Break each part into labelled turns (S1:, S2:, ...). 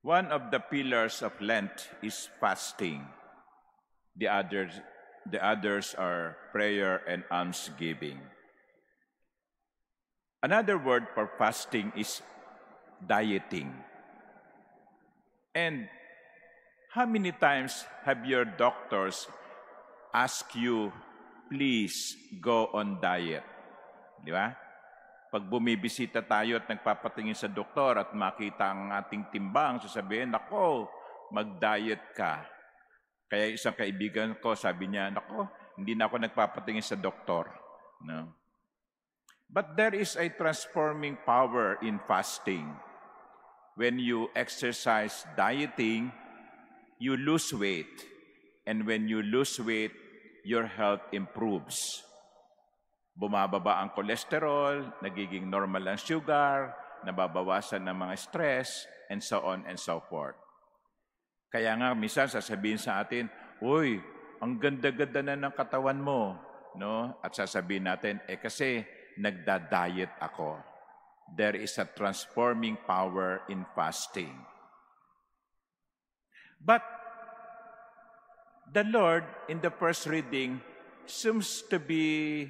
S1: One of the pillars of Lent is fasting. The others are prayer and almsgiving. Another word for fasting is dieting. And how many times have your doctors asked you, please go on diet? Di ba? Pag bumibisita tayo at nagpapatingin sa doktor at makita ang ating timbang, sasabihin, nako, mag-diet ka. Kaya isang kaibigan ko, sabi niya, nako, hindi na ako nagpapatingin sa doktor. No? But there is a transforming power in fasting. When you exercise dieting, you lose weight. And when you lose weight, your health improves. Bumababa ang cholesterol, nagiging normal ang sugar, nababawasan ng mga stress, and so on and so forth. Kaya nga, minsan sasabihin sa atin, uy, ang ganda-ganda na ng katawan mo. No? At sasabihin natin, kasi nagda-diet ako. There is a transforming power in fasting. But the Lord, in the first reading, seems to be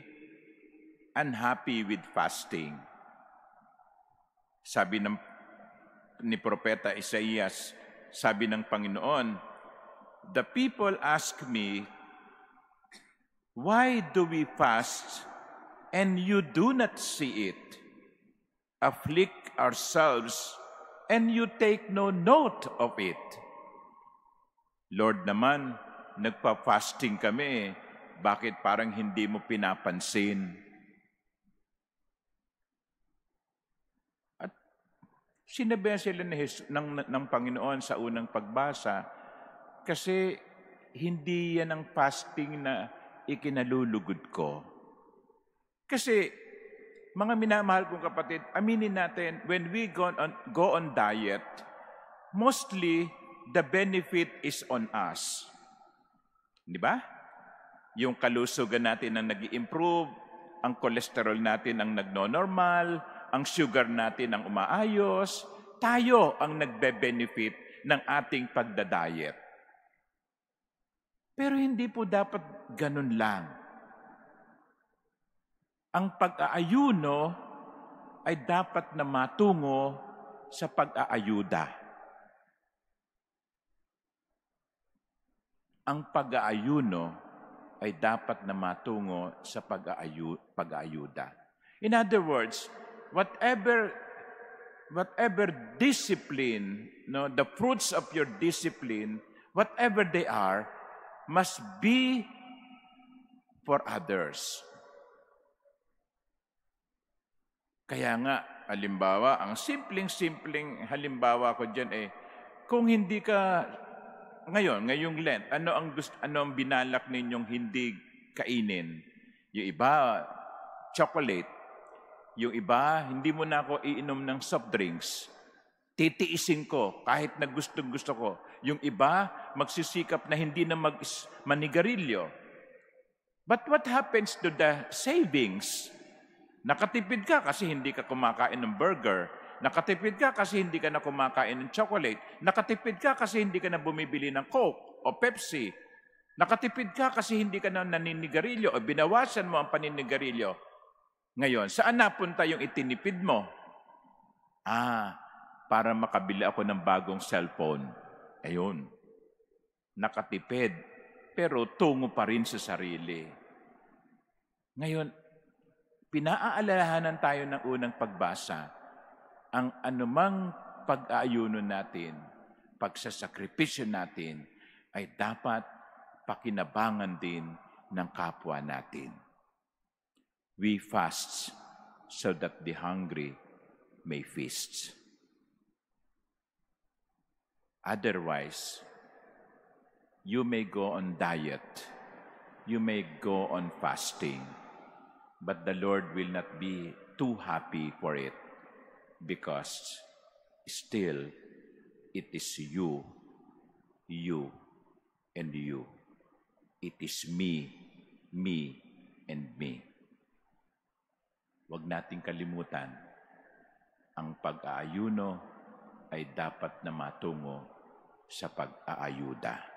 S1: unhappy with fasting. Sabi ni Propeta Isaías, sabi ng Panginoon, the people ask me, why do we fast and you do not see it? Afflict ourselves and you take no note of it. Lord naman, nagpa-fasting kami, bakit parang hindi mo pinapansin? Sinabihan sila ng Panginoon sa unang pagbasa kasi hindi yan ang fasting na ikinalulugod ko. Kasi, mga minamahal kong kapatid, aminin natin, when we go on diet, mostly the benefit is on us. Di ba? Yung kalusugan natin ang nag-i-improve, ang cholesterol natin ang nagno-normal, ang sugar natin ang umaayos, tayo ang nagbe-benefit ng ating pagdadiet. Pero hindi po dapat ganun lang. Ang pag-aayuno ay dapat na matungo sa pag-aayuda. Ang pag-aayuno ay dapat na matungo sa pag-aayuda. In other words, whatever discipline, the fruits of your discipline, whatever they are, must be for others. Kaya nga, halimbawa, ang simpleng halimbawa ko dyan kung hindi ka, ngayong Lent, ano ang binalak ninyong hindi kainin? Yung iba, chocolate. Yung iba, hindi mo na ako iinom ng soft drinks. Titiisin ko kahit na gusto ko. Yung iba, magsisikap na hindi na manigarilyo. But what happens to the savings? Nakatipid ka kasi hindi ka kumakain ng burger. Nakatipid ka kasi hindi ka na kumakain ng chocolate. Nakatipid ka kasi hindi ka na bumibili ng Coke o Pepsi. Nakatipid ka kasi hindi ka na naninigarilyo o binawasan mo ang paninigarilyo. Ngayon, saan napunta yung itinipid mo? Para makabili ako ng bagong cellphone. Ayun. Nakatipid, pero tungo pa rin sa sarili. Ngayon, pinaaalalahanan tayo ng unang pagbasa. Ang anumang pag-aayuno natin, pagsasakripisyo natin, ay dapat pakinabangan din ng kapwa natin. We fast so that the hungry may feast. Otherwise, you may go on diet, you may go on fasting, but the Lord will not be too happy for it because still it is you, and you. It is me, and me. Huwag nating kalimutan ang pag-aayuno ay dapat na matungo sa pag-aayuda.